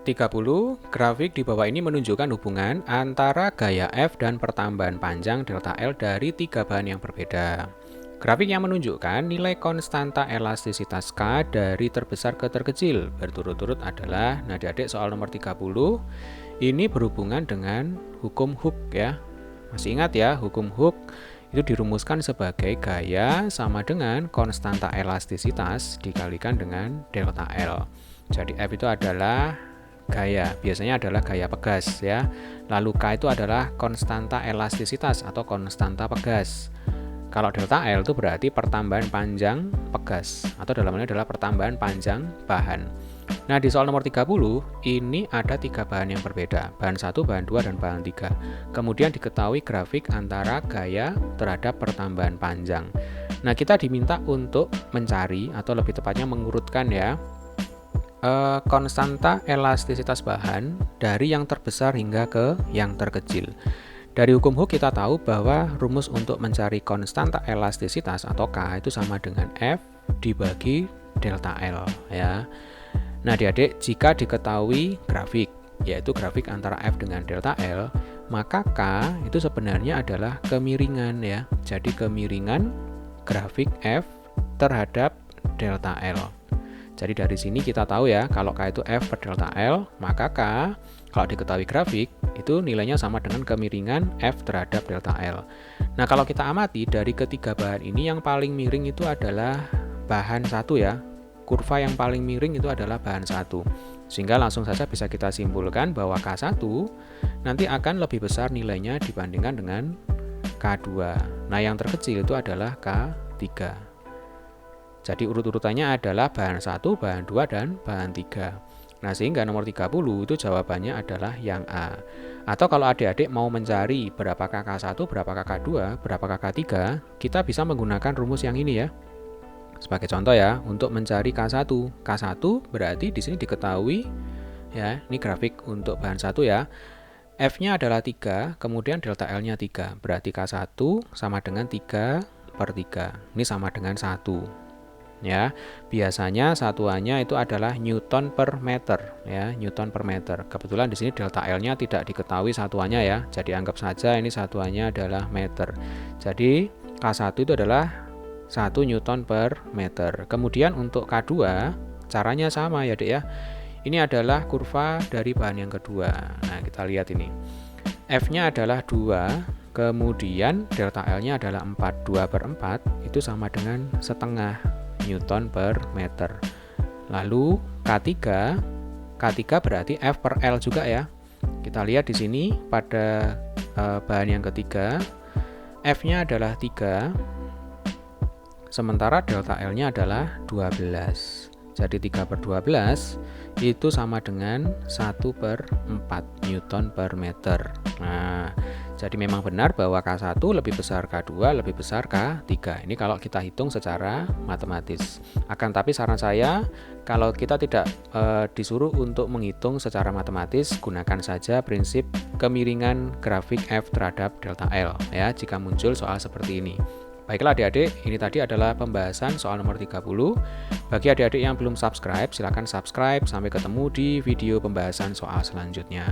30, grafik di bawah ini menunjukkan hubungan antara gaya F dan pertambahan panjang delta L dari tiga bahan yang berbeda. Grafik yang menunjukkan nilai konstanta elastisitas K dari terbesar ke terkecil berturut-turut adalah, nah adik-adik soal nomor 30, ini berhubungan dengan hukum Hooke ya. Masih ingat ya, hukum Hooke itu dirumuskan sebagai gaya sama dengan konstanta elastisitas dikalikan dengan delta L. Jadi F itu adalah gaya, biasanya adalah gaya pegas ya. Lalu K itu adalah konstanta elastisitas atau konstanta pegas. Kalau delta L itu berarti pertambahan panjang pegas atau dalam hal ini adalah pertambahan panjang bahan. Nah, di soal nomor 30 ini ada tiga bahan yang berbeda, bahan 1, bahan 2, dan bahan 3. Kemudian diketahui grafik antara gaya terhadap pertambahan panjang. Nah, kita diminta untuk mencari atau lebih tepatnya mengurutkan ya konstanta elastisitas bahan dari yang terbesar hingga ke yang terkecil. Dari hukum Hooke kita tahu bahwa rumus untuk mencari konstanta elastisitas atau K itu sama dengan F dibagi delta L ya. Nah, adik-adik, jika diketahui grafik, yaitu grafik antara F dengan delta L, maka K itu sebenarnya adalah kemiringan ya. Jadi kemiringan grafik F terhadap delta L. Jadi dari sini kita tahu ya, kalau K itu F per delta L, maka K kalau diketahui grafik itu nilainya sama dengan kemiringan F terhadap delta L. Nah, kalau kita amati dari ketiga bahan ini yang paling miring itu adalah bahan 1 ya. Kurva yang paling miring itu adalah bahan 1. Sehingga langsung saja bisa kita simpulkan bahwa K1 nanti akan lebih besar nilainya dibandingkan dengan K2. Nah, yang terkecil itu adalah K3. Jadi urut-urutannya adalah bahan 1, bahan 2, dan bahan 3. Nah, sehingga nomor 30 itu jawabannya adalah yang A. Atau kalau adik-adik mau mencari berapakah K1, berapakah K2, berapakah K3, kita bisa menggunakan rumus yang ini ya. Sebagai contoh ya, untuk mencari K1. K1 berarti di sini diketahui ya, ini grafik untuk bahan 1 ya. F-nya adalah 3, kemudian delta L-nya 3. Berarti K1 sama dengan 3 per 3. Ini sama dengan 1. Ya, biasanya satuannya itu adalah Newton per meter ya, Newton per meter. Kebetulan di sini delta L-nya tidak diketahui satuannya ya. Jadi anggap saja ini satuannya adalah meter. Jadi K1 itu adalah 1 Newton per meter. Kemudian untuk K2 caranya sama ya, Dek ya. Ini adalah kurva dari bahan yang kedua. Nah, kita lihat ini. F-nya adalah 2, kemudian delta L-nya adalah 4. 2 per 4 itu sama dengan setengah Newton per meter. Lalu K3 berarti F per L juga ya. Kita lihat di sini pada bahan yang ketiga, F-nya adalah 3, sementara delta L-nya adalah 12. Jadi 3 per 12 itu sama dengan 1 per 4 Newton per meter. Nah, jadi memang benar bahwa K1 lebih besar K2, lebih besar K3. Ini kalau kita hitung secara matematis. Akan tapi saran saya, kalau kita tidak disuruh untuk menghitung secara matematis, gunakan saja prinsip kemiringan grafik F terhadap delta L ya, jika muncul soal seperti ini. Baiklah adik-adik, ini tadi adalah pembahasan soal nomor 30. Bagi adik-adik yang belum subscribe, silakan subscribe. Sampai ketemu di video pembahasan soal selanjutnya.